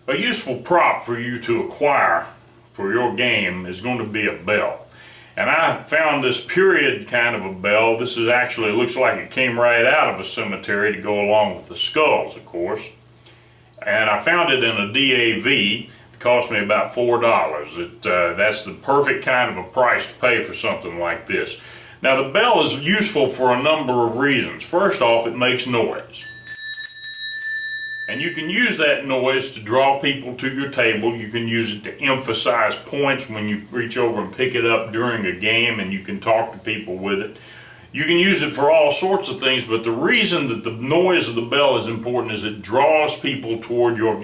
A useful prop for you to acquire for your game is going to be a bell. And I found this period kind of a bell. This is actually, it looks like it came right out of a cemetery to go along with the skulls, of course. And I found it in a DAV. It cost me about $4. That's the perfect kind of a price to pay for something like this. Now the bell is useful for a number of reasons. First off, it makes noise. And you can use that noise to draw people to your table. You can use it to emphasize points when you reach over and pick it up during a game, and you can talk to people with it. You can use it for all sorts of things, but the reason that the noise of the bell is important is it draws people toward your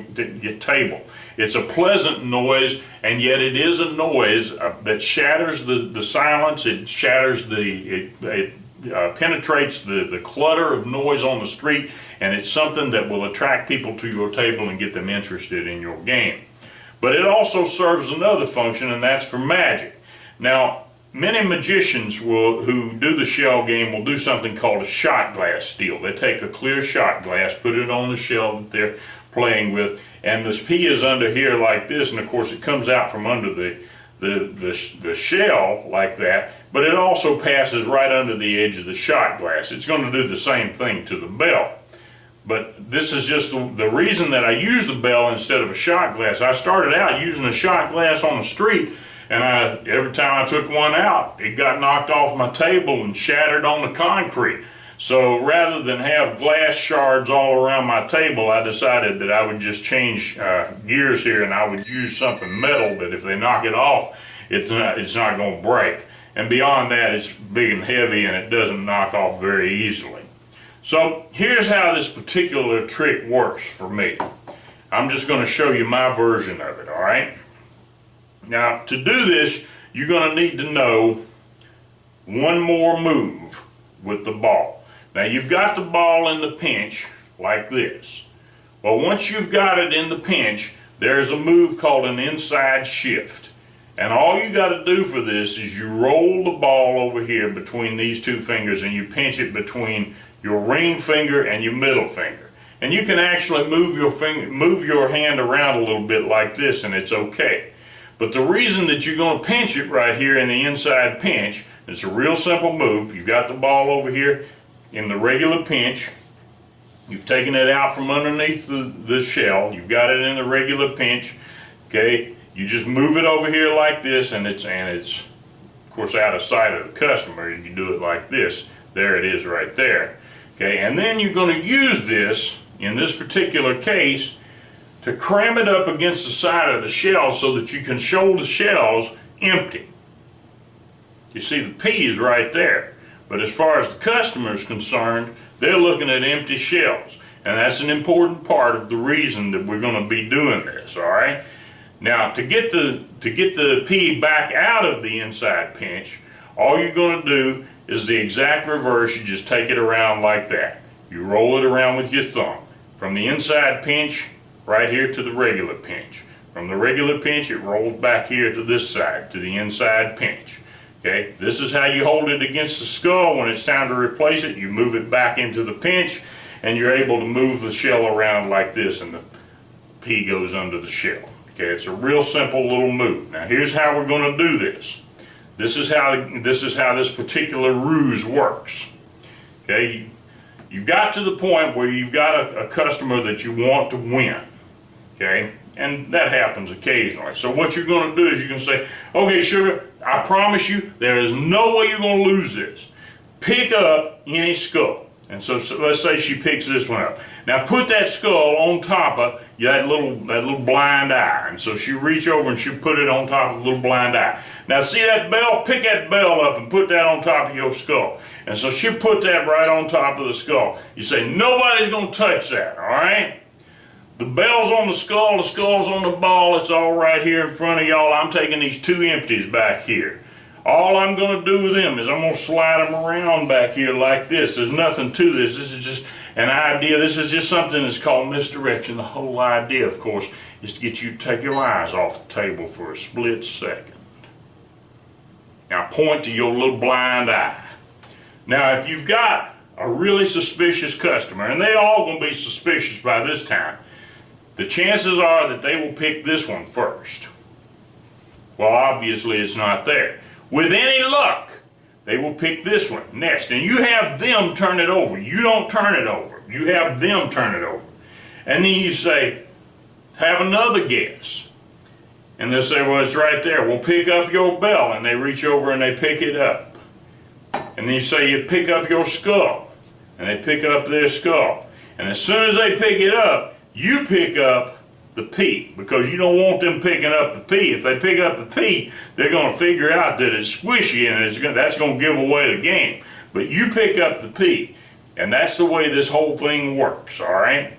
table. It's a pleasant noise, and yet it is a noise that shatters the silence. It shatters it penetrates the clutter of noise on the street, and it's something that will attract people to your table and get them interested in your game. But it also serves another function, and that's for magic. Now, many magicians who do the shell game will do something called a shot glass steal. They take a clear shot glass, put it on the shell that they're playing with, and this pea is under here like this, and of course it comes out from under the shell like that, but it also passes right under the edge of the shot glass. It's going to do the same thing to the bell. But this is just the reason that I use the bell instead of a shot glass. I started out using a shot glass on the street, and every time I took one out, it got knocked off my table and shattered on the concrete. So rather than have glass shards all around my table, I decided that I would just change gears here, and I would use something metal that if they knock it off, it's not going to break. And beyond that, it's big and heavy, and it doesn't knock off very easily. So here's how this particular trick works for me. I'm just going to show you my version of it, all right? Now, to do this, you're going to need to know one more move with the ball. Now, you've got the ball in the pinch like this. Well, once you've got it in the pinch, there's a move called an inside shift. And all you got to do for this is you roll the ball over here between these two fingers, and you pinch it between your ring finger and your middle finger. And you can actually move your hand around a little bit like this, and it's okay. But the reason that you're going to pinch it right here in the inside pinch, it's a real simple move. You've got the ball over here in the regular pinch. You've taken it out from underneath the shell. You've got it in the regular pinch. Okay, you just move it over here like this, and it's of course out of sight of the customer. You can do it like this. There it is right there. Okay, and then you're going to use this in this particular case to cram it up against the side of the shell so that you can show the shells empty. You see, the pea is right there. But as far as the customer is concerned, they're looking at empty shells. And that's an important part of the reason that we're going to be doing this, all right? Now, to get the pea back out of the inside pinch, all you're going to do is the exact reverse. You just take it around like that. You roll it around with your thumb. From the inside pinch, right here to the regular pinch. From the regular pinch, it rolls back here to this side, to the inside pinch. Okay, this is how you hold it against the skull. When it's time to replace it, you move it back into the pinch, and you're able to move the shell around like this, and the pea goes under the shell. Okay, it's a real simple little move. Now here's how we're going to do this. This is how this particular ruse works. Okay, you got to the point where you've got a customer that you want to win. Okay, and that happens occasionally. So what you're going to do is you're going to say, okay, sugar, I promise you there is no way you're going to lose this. Pick up any skull. And so let's say she picks this one up. Now put that skull on top of that little blind eye. And so she reach over and she put it on top of the little blind eye. Now see that bell? Pick that bell up and put that on top of your skull. And so she put that right on top of the skull. You say, nobody's going to touch that, all right? The bell's on the skull's on the ball. It's all right here in front of y'all. I'm taking these two empties back here. All I'm going to do with them is I'm going to slide them around back here like this. There's nothing to this. This is just an idea. This is just something that's called misdirection. The whole idea, of course, is to get you to take your eyes off the table for a split second. Now point to your little blind eye. Now if you've got a really suspicious customer, and they all going to be suspicious by this time, the chances are that they will pick this one first. Well, obviously it's not there. With any luck, they will pick this one next. And you have them turn it over. You don't turn it over. You have them turn it over. And then you say, have another guess. And they'll say, well, it's right there. Well, pick up your bell. And they reach over and they pick it up. And then you say, you pick up your skull. And they pick up their skull. And as soon as they pick it up, you pick up the P, because you don't want them picking up the P. If they pick up the P, they're going to figure out that it's squishy, and that's going to give away the game. But you pick up the P, and that's the way this whole thing works, all right?